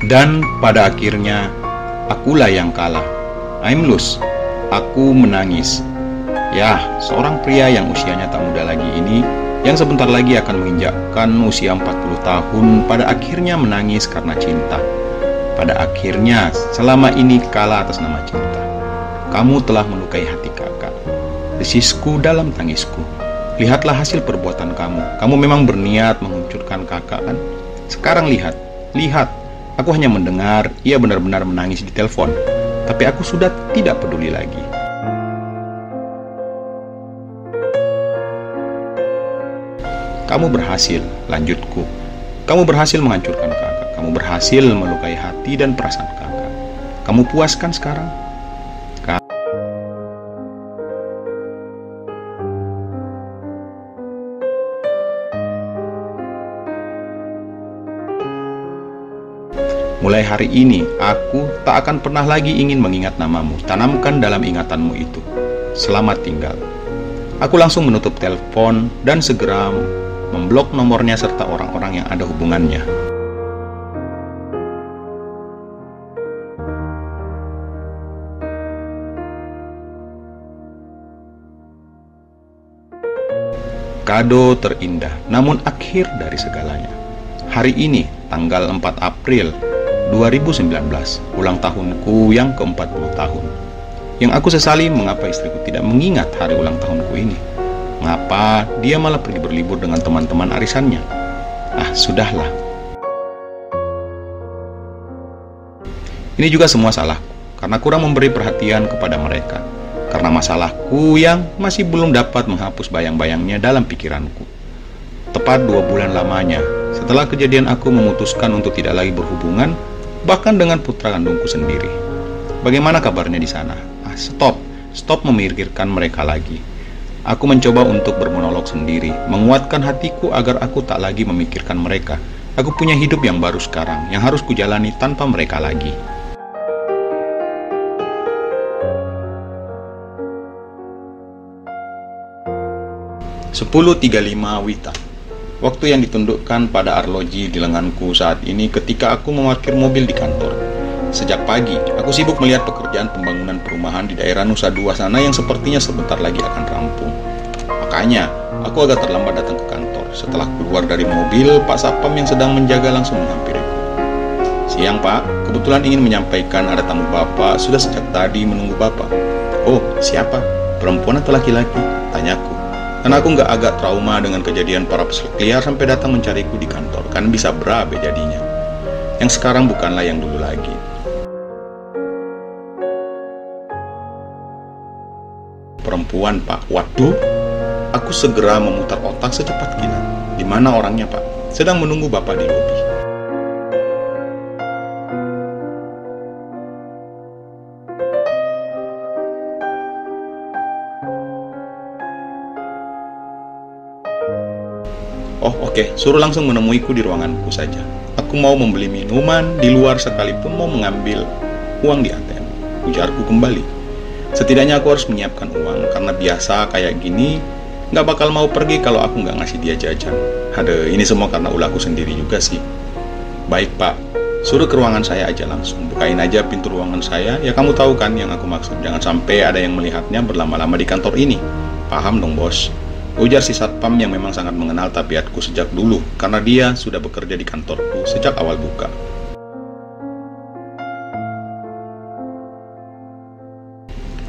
Dan pada akhirnya, akulah yang kalah. I'm lose. Aku menangis. Ya, seorang pria yang usianya tak muda lagi ini, yang sebentar lagi akan menginjakkan usia 40 tahun, pada akhirnya menangis karena cinta. Pada akhirnya, selama ini kalah atas nama cinta. Kamu telah melukai hati kakak. Desisku dalam tangisku. Lihatlah hasil perbuatan kamu. Kamu memang berniat menghancurkan kakak, kan? Sekarang lihat. Aku hanya mendengar ia benar-benar menangis di telepon. Tapi aku sudah tidak peduli lagi. Kamu berhasil, lanjutku. Kamu berhasil menghancurkan kakak. Kamu berhasil melukai hati dan perasaan kakak. Kamu puas kan sekarang? Mulai hari ini, aku tak akan pernah lagi ingin mengingat namamu. Tanamkan dalam ingatanmu itu. Selamat tinggal. Aku langsung menutup telepon dan segera memblok nomornya serta orang-orang yang ada hubungannya. Kado terindah, namun akhir dari segalanya. Hari ini, tanggal 4 April 2019, ulang tahunku yang ke-40 tahun. Yang aku sesali mengapa istriku tidak mengingat hari ulang tahunku ini. Mengapa dia malah pergi berlibur dengan teman-teman arisannya. Sudahlah. Ini juga semua salahku, karena kurang memberi perhatian kepada mereka. Karena masalahku yang masih belum dapat menghapus bayang-bayangnya dalam pikiranku. Tepat 2 bulan lamanya, setelah kejadian aku memutuskan untuk tidak lagi berhubungan, bahkan dengan putra kandungku sendiri. Bagaimana kabarnya di sana? Stop memikirkan mereka lagi. Aku mencoba untuk bermonolog sendiri, menguatkan hatiku agar aku tak lagi memikirkan mereka. Aku punya hidup yang baru sekarang, yang harus kujalani tanpa mereka lagi. (10.35 WITA). Waktu yang ditundukkan pada arloji di lenganku saat ini ketika aku memarkir mobil di kantor. Sejak pagi, aku sibuk melihat pekerjaan pembangunan perumahan di daerah Nusa Dua sana yang sepertinya sebentar lagi akan rampung. Makanya, aku agak terlambat datang ke kantor. Setelah keluar dari mobil, Pak Sapam yang sedang menjaga langsung menghampiriku. "Siang, Pak. Kebetulan ingin menyampaikan ada tamu Bapak, sudah sejak tadi menunggu Bapak." "Oh, siapa? Perempuan atau laki-laki?" tanyaku. Karena aku nggak agak trauma dengan kejadian para peserta liar sampai datang mencariku di kantor. Kan bisa berabe jadinya. Yang sekarang bukanlah yang dulu lagi. "Perempuan, Pak." "Waduh." Aku segera memutar otak secepat kilat. "Di mana orangnya, Pak?" "Sedang menunggu Bapak di lobi." "Oh, oke, suruh langsung menemuiku di ruanganku saja. Aku mau membeli minuman di luar sekalipun mau mengambil uang di ATM," ujarku kembali. Setidaknya aku harus menyiapkan uang, karena biasa kayak gini nggak bakal mau pergi kalau aku nggak ngasih dia jajan. Ini semua karena ulahku sendiri juga sih. "Baik, Pak. Suruh ke ruangan saya aja langsung. Bukain aja pintu ruangan saya. Ya kamu tahu kan yang aku maksud. Jangan sampai ada yang melihatnya berlama-lama di kantor ini." "Paham dong, Bos," ujar si satpam yang memang sangat mengenal tabiatku sejak dulu, karena dia sudah bekerja di kantorku sejak awal buka.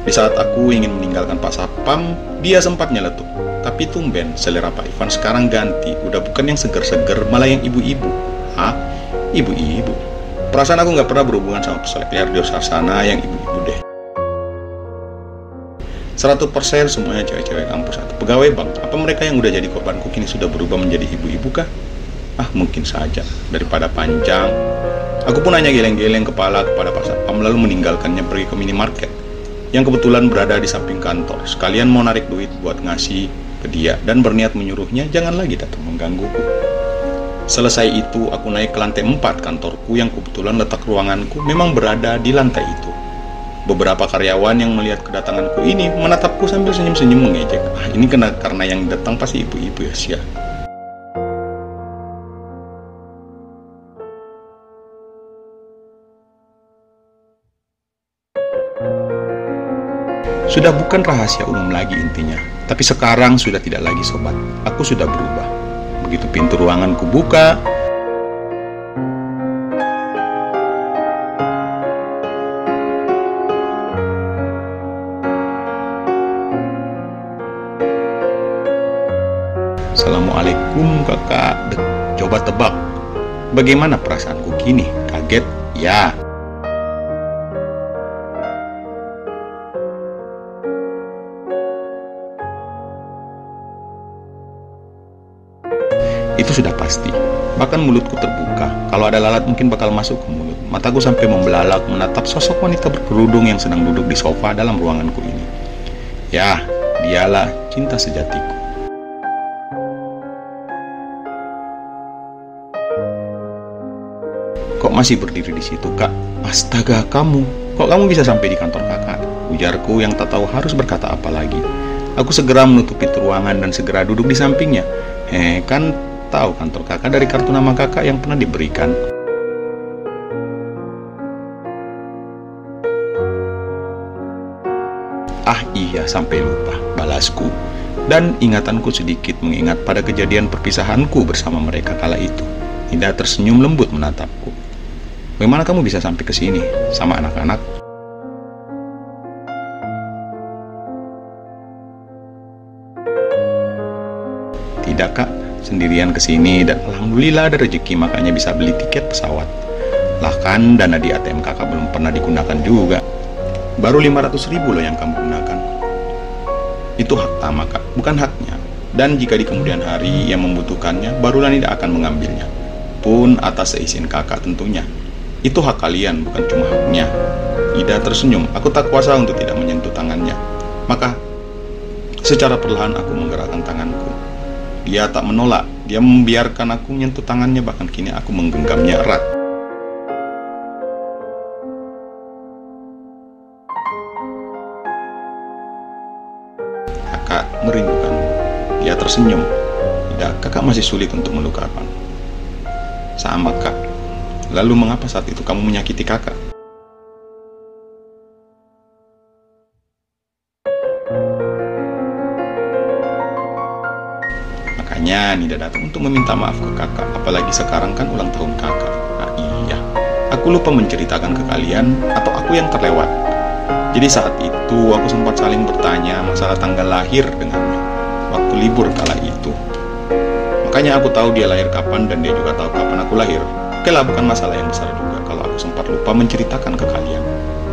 Di saat aku ingin meninggalkan Pak Satpam, dia sempat nyeletuk. Tapi tumben, selera Pak Ivan sekarang ganti. Udah bukan yang seger-seger, malah yang ibu-ibu. Ibu-ibu? Perasaan aku nggak pernah berhubungan sama peselek liar di sana yang ibu-ibu deh. 100% semuanya cewek-cewek kampus atau pegawai bank. Apa mereka yang udah jadi korbanku kini sudah berubah menjadi ibu-ibu kah? Mungkin saja. Daripada panjang. Aku pun hanya geleng-geleng kepala kepada Pak Satpam lalu meninggalkannya pergi ke minimarket yang kebetulan berada di samping kantor. Sekalian mau narik duit buat ngasih ke dia dan berniat menyuruhnya jangan lagi datang menggangguku. Selesai itu, aku naik ke lantai 4 kantorku yang kebetulan letak ruanganku memang berada di lantai itu. Beberapa karyawan yang melihat kedatanganku ini menatapku sambil senyum-senyum mengejek. Ini karena yang datang pasti ibu-ibu ya, Sia. . Sudah bukan rahasia umum lagi intinya. Tapi sekarang sudah tidak lagi sobat. Aku sudah berubah. Begitu pintu ruanganku buka, Assalamualaikum kakak. Coba tebak, bagaimana perasaanku kini? Kaget? Ya. Itu sudah pasti. Bahkan mulutku terbuka. Kalau ada lalat mungkin bakal masuk ke mulut. Mataku sampai membelalak menatap sosok wanita berkerudung yang sedang duduk di sofa dalam ruanganku ini. Ya, dialah cinta sejatiku. Kok masih berdiri di situ, Kak? Astaga, kamu. Kok kamu bisa sampai di kantor kakak? Ujarku yang tak tahu harus berkata apa lagi. Aku segera menutup pintu ruangan dan segera duduk di sampingnya. Kan tahu kantor kakak dari kartu nama kakak yang pernah diberikan. Ah iya, sampai lupa, balasku. Dan ingatanku sedikit mengingat pada kejadian perpisahanku bersama mereka kala itu. Ida tersenyum lembut menatapku. Bagaimana kamu bisa sampai ke sini sama anak-anak? Tidak, Kak, sendirian ke sini dan alhamdulillah ada rezeki makanya bisa beli tiket pesawat. Lah kan dana di ATM kakak belum pernah digunakan juga. Baru 500.000 loh yang kamu gunakan. Itu hak Tama, Kak, bukan haknya. Dan jika di kemudian hari yang membutuhkannya, barulah Nida akan mengambilnya. Pun atas seizin kakak tentunya. Itu hak kalian, bukan cuma haknya. Ida tersenyum. Aku tak kuasa untuk tidak menyentuh tangannya. Maka secara perlahan aku menggerakkan tanganku. Dia tak menolak. Dia membiarkan aku menyentuh tangannya. Bahkan kini aku menggenggamnya erat. Kakak merindukanmu. Dia tersenyum. Tidak, kakak masih sulit untuk melupakan. Sama, Kak. Lalu mengapa saat itu kamu menyakiti kakak? Makanya Nida datang untuk meminta maaf ke kakak. Apalagi sekarang kan ulang tahun kakak. Nah iya, aku lupa menceritakan ke kalian. Atau aku yang terlewat. Jadi saat itu aku sempat saling bertanya masalah tanggal lahir dengannya waktu libur kala itu. Makanya aku tahu dia lahir kapan dan dia juga tahu kapan aku lahir. Oke lah, bukan masalah yang besar juga kalau aku sempat lupa menceritakan ke kalian.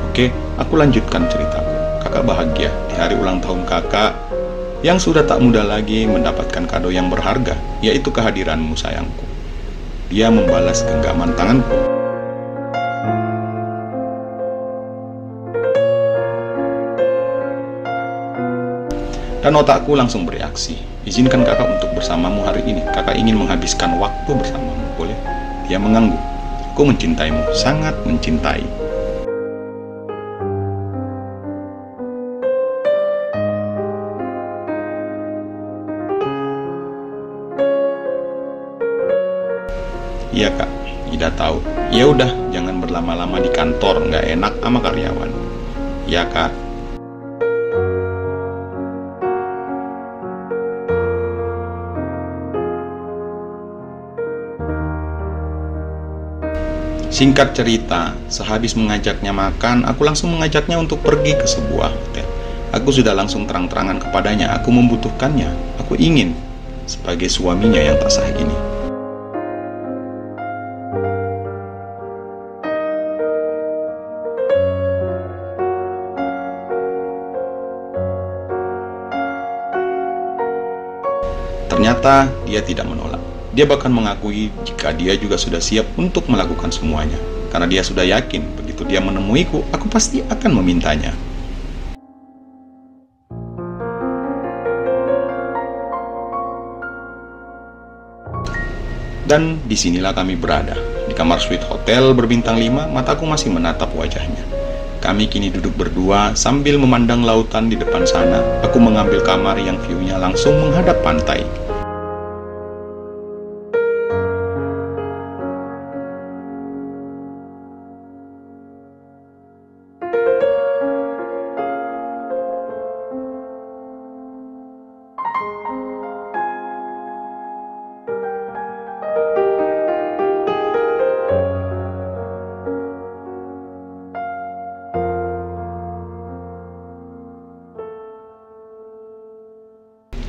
Oke, aku lanjutkan ceritaku. Kakak bahagia di hari ulang tahun kakak yang sudah tak muda lagi mendapatkan kado yang berharga, yaitu kehadiranmu sayangku. Dia membalas genggaman tanganku. Dan otakku langsung bereaksi. Izinkan kakak untuk bersamamu hari ini. Kakak ingin menghabiskan waktu bersamamu, boleh? Dia mengangguk. Aku mencintaimu, sangat mencintai. Iya, Kak. Ida tahu. Ya udah, jangan berlama-lama di kantor, nggak enak sama karyawan. Iya, Kak. Singkat cerita, sehabis mengajaknya makan, aku langsung mengajaknya untuk pergi ke sebuah hotel. Aku sudah langsung terang-terangan kepadanya, aku membutuhkannya. Aku ingin sebagai suaminya yang tak sah ini. Ternyata dia tidak menolak. Dia bahkan mengakui jika dia juga sudah siap untuk melakukan semuanya. Karena dia sudah yakin, begitu dia menemuiku, aku pasti akan memintanya. Dan disinilah kami berada. Di kamar suite hotel berbintang 5, mataku masih menatap wajahnya. Kami kini duduk berdua sambil memandang lautan di depan sana. Aku mengambil kamar yang view-nya langsung menghadap pantai.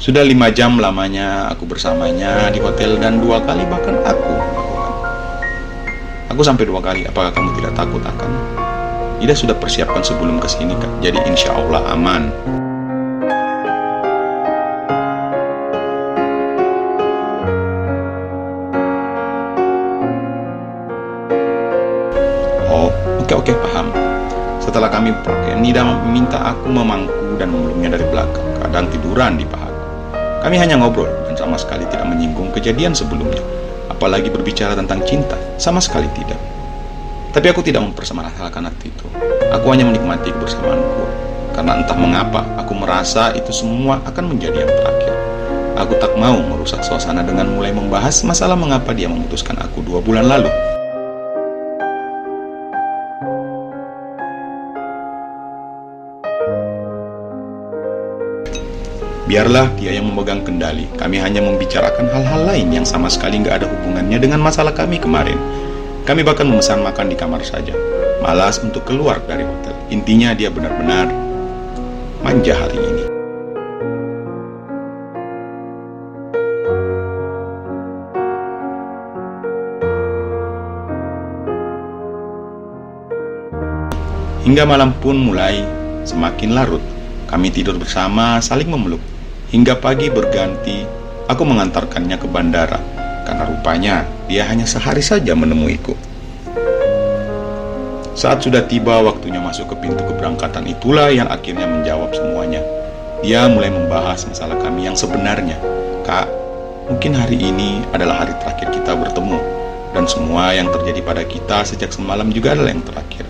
Sudah 5 jam lamanya aku bersamanya di hotel dan 2 kali bahkan aku melakukan. Aku sampai 2 kali, apakah kamu tidak takut akan? Ida sudah persiapkan sebelum kesini, Kak. Jadi insya Allah aman. Oh, oke, paham. Setelah kami pakai, Nida minta aku memangku dan memeluknya dari belakang, kadang tiduran di pahaku. Kami hanya ngobrol dan sama sekali tidak menyinggung kejadian sebelumnya, apalagi berbicara tentang cinta, sama sekali tidak. Tapi aku tidak mempermasalahkan hati itu. Aku hanya menikmati kebersamaanku, karena entah mengapa aku merasa itu semua akan menjadi yang terakhir. Aku tak mau merusak suasana dengan mulai membahas masalah mengapa dia memutuskan aku 2 bulan lalu. Biarlah dia yang memegang kendali. Kami hanya membicarakan hal-hal lain yang sama sekali nggak ada hubungannya dengan masalah kami kemarin. Kami bahkan memesan makan di kamar saja. Malas untuk keluar dari hotel. Intinya dia benar-benar manja hari ini. Hingga malam pun mulai semakin larut. Kami tidur bersama, saling memeluk. Hingga pagi berganti, aku mengantarkannya ke bandara, karena rupanya dia hanya sehari saja menemuiku. Saat sudah tiba waktunya masuk ke pintu keberangkatan, itulah yang akhirnya menjawab semuanya. Dia mulai membahas masalah kami yang sebenarnya. Kak, mungkin hari ini adalah hari terakhir kita bertemu, dan semua yang terjadi pada kita sejak semalam juga adalah yang terakhir.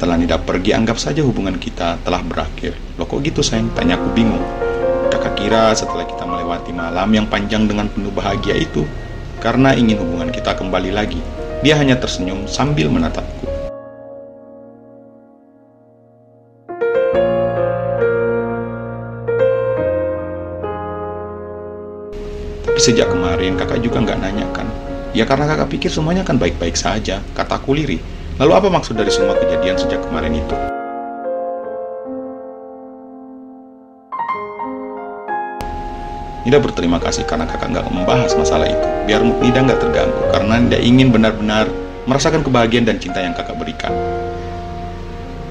Setelah Nida pergi, anggap saja hubungan kita telah berakhir. Loh kok gitu sayang? Tanya aku bingung. Kakak kira setelah kita melewati malam yang panjang dengan penuh bahagia itu, karena ingin hubungan kita kembali lagi, dia hanya tersenyum sambil menatapku. Tapi sejak kemarin kakak juga nggak nanyakan. Ya karena kakak pikir semuanya akan baik-baik saja, kataku lirih. Lalu apa maksud dari semua kejadian sejak kemarin itu? Nida berterima kasih karena kakak nggak membahas masalah itu, biar Nida nggak terganggu, karena Nida ingin benar-benar merasakan kebahagiaan dan cinta yang kakak berikan.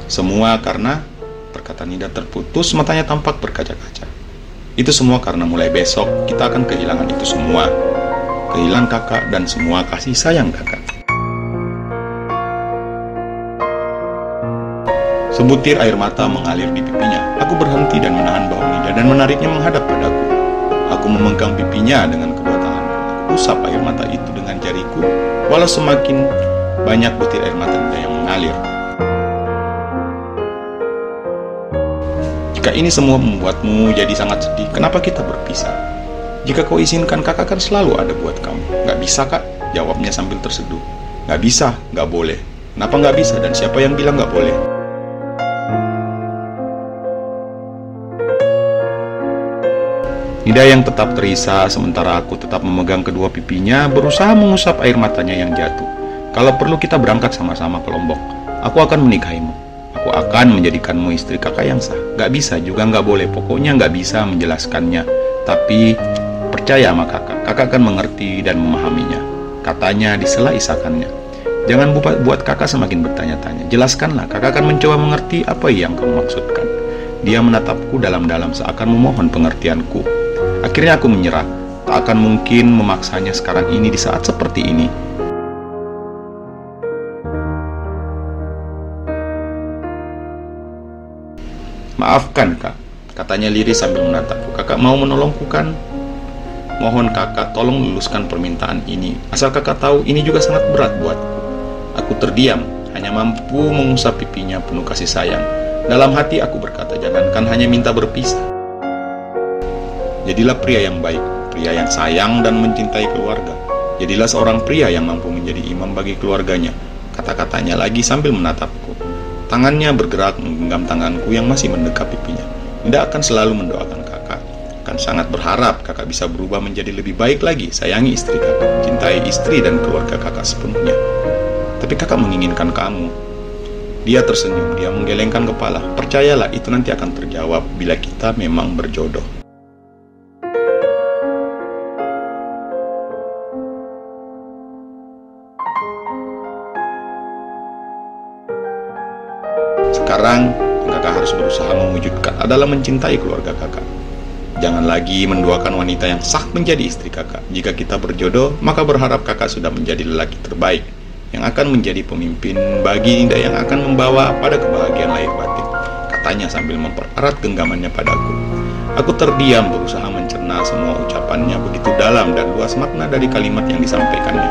Semua karena perkataan Nida terputus, matanya tampak berkaca-kaca. Itu semua karena mulai besok kita akan kehilangan itu semua. Kehilangan kakak dan semua kasih sayang kakak. Sebutir air mata mengalir di pipinya. Aku berhenti dan menahan bahu Nida dan menariknya menghadap padaku. Aku memegang pipinya dengan kedua tanganku. Aku usap air mata itu dengan jariku, walau semakin banyak butir air mata Nida yang mengalir. Jika ini semua membuatmu jadi sangat sedih, kenapa kita berpisah? Jika kau izinkan, kakak akan selalu ada buat kamu. Gak bisa, Kak? Jawabnya sambil terseduh. Gak bisa, gak boleh. Kenapa gak bisa dan siapa yang bilang gak boleh? Nida yang tetap terisa, sementara aku tetap memegang kedua pipinya, berusaha mengusap air matanya yang jatuh. Kalau perlu kita berangkat sama-sama ke Lombok. Aku akan menikahimu. Aku akan menjadikanmu istri kakak yang sah. Gak bisa juga gak boleh, pokoknya gak bisa menjelaskannya. Tapi percaya sama kakak, kakak akan mengerti dan memahaminya. Katanya di sela isakannya. Jangan buat kakak semakin bertanya-tanya. Jelaskanlah, kakak akan mencoba mengerti apa yang kamu maksudkan. Dia menatapku dalam-dalam seakan memohon pengertianku. Akhirnya aku menyerah. Tak akan mungkin memaksanya sekarang ini di saat seperti ini. Maafkan, Kak, katanya lirih sambil menatapku. Kakak mau menolongku kan? Mohon kakak tolong luluskan permintaan ini. Asal kakak tahu ini juga sangat berat buatku. Aku terdiam, hanya mampu mengusap pipinya penuh kasih sayang. Dalam hati aku berkata, jangankan hanya minta berpisah. Jadilah pria yang baik, pria yang sayang dan mencintai keluarga. Jadilah seorang pria yang mampu menjadi imam bagi keluarganya. Kata-katanya lagi sambil menatapku. Tangannya bergerak menggenggam tanganku yang masih mendekap pipinya. Nida akan selalu mendoakan kakak. Akan sangat berharap kakak bisa berubah menjadi lebih baik lagi. Sayangi istri kakak, cintai istri dan keluarga kakak sepenuhnya. Tapi kakak menginginkan kamu. Dia tersenyum, dia menggelengkan kepala. Percayalah, itu nanti akan terjawab bila kita memang berjodoh. Sekarang, yang kakak harus berusaha mewujudkan adalah mencintai keluarga kakak. Jangan lagi mendoakan wanita yang sah menjadi istri kakak. Jika kita berjodoh, maka berharap kakak sudah menjadi lelaki terbaik yang akan menjadi pemimpin bagi Dinda, yang akan membawa pada kebahagiaan lahir batin, katanya sambil mempererat genggamannya padaku. Aku terdiam berusaha mencerna semua ucapannya, begitu dalam dan luas makna dari kalimat yang disampaikannya.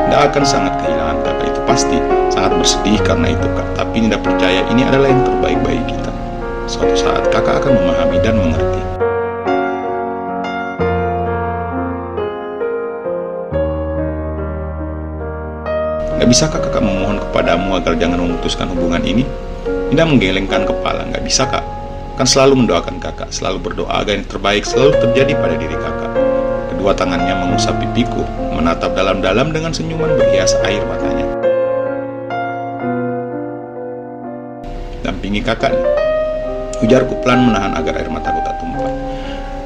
Dinda akan sangat kehilangan kakak, itu pasti. Sangat bersedih karena itu kak, tapi Dinda percaya ini adalah yang terbaik bagi kita. Suatu saat kakak akan memahami dan mengerti. Gak bisakah kakak memohon kepadamu agar jangan memutuskan hubungan ini? Dinda menggelengkan kepala. Gak bisa kak, kan selalu mendoakan kakak, selalu berdoa agar yang terbaik selalu terjadi pada diri kakak. Kedua tangannya mengusap pipiku, menatap dalam-dalam dengan senyuman berhias air matanya. Dampingi kakak nih, ujarku pelan menahan agar air mataku tak tumpah.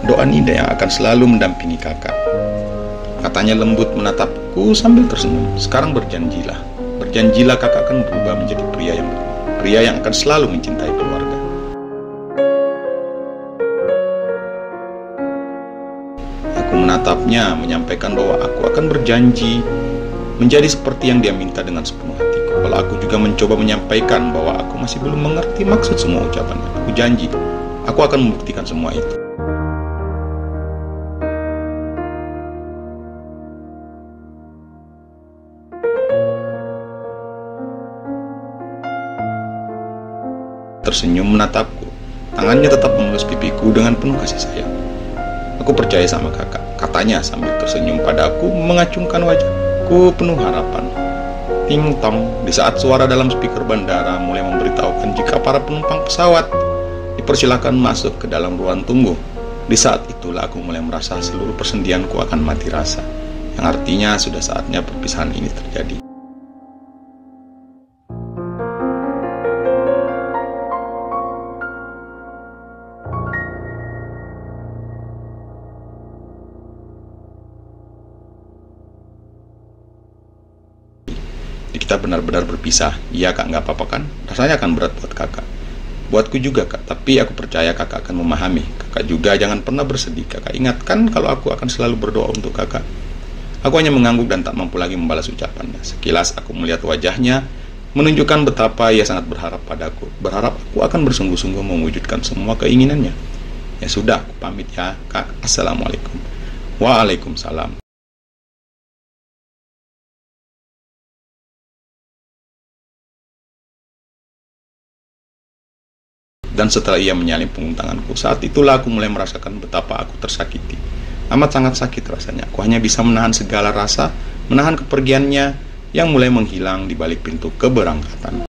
Doa Dinda yang akan selalu mendampingi kakak, katanya lembut menatapku sambil tersenyum. Sekarang berjanjilah, berjanjilah kakak akan berubah menjadi pria yang akan selalu mencintai keluarga. Aku menatapnya, menyampaikan bahwa aku akan berjanji menjadi seperti yang dia minta dengan sepenuh hatiku. Kalau aku juga mencoba menyampaikan bahwa aku masih belum mengerti maksud semua ucapannya, aku janji aku akan membuktikan semua itu. Tersenyum menatapku, tangannya tetap mengelus pipiku dengan penuh kasih sayang. Aku percaya sama kakak, katanya sambil tersenyum padaku, mengacungkan wajahku penuh harapan. Ting tong, di saat suara dalam speaker bandara mulai memberitahukan jika para penumpang pesawat dipersilakan masuk ke dalam ruang tunggu. Di saat itulah aku mulai merasa seluruh persendianku akan mati rasa, yang artinya sudah saatnya perpisahan ini terjadi. Kita benar-benar berpisah. Iya kak, nggak apa-apa kan? Rasanya akan berat buat kakak. Buatku juga kak, tapi aku percaya kakak akan memahami. Kakak juga jangan pernah bersedih. Kakak ingatkan kalau aku akan selalu berdoa untuk kakak. Aku hanya mengangguk dan tak mampu lagi membalas ucapannya. Sekilas aku melihat wajahnya, menunjukkan betapa ia sangat berharap padaku. Berharap aku akan bersungguh-sungguh mewujudkan semua keinginannya. Ya sudah, aku pamit ya kak. Assalamualaikum. Waalaikumsalam. Dan setelah ia menyalip punggung tanganku, saat itulah aku mulai merasakan betapa aku tersakiti. Amat sangat sakit rasanya. Aku hanya bisa menahan segala rasa, menahan kepergiannya yang mulai menghilang di balik pintu keberangkatan.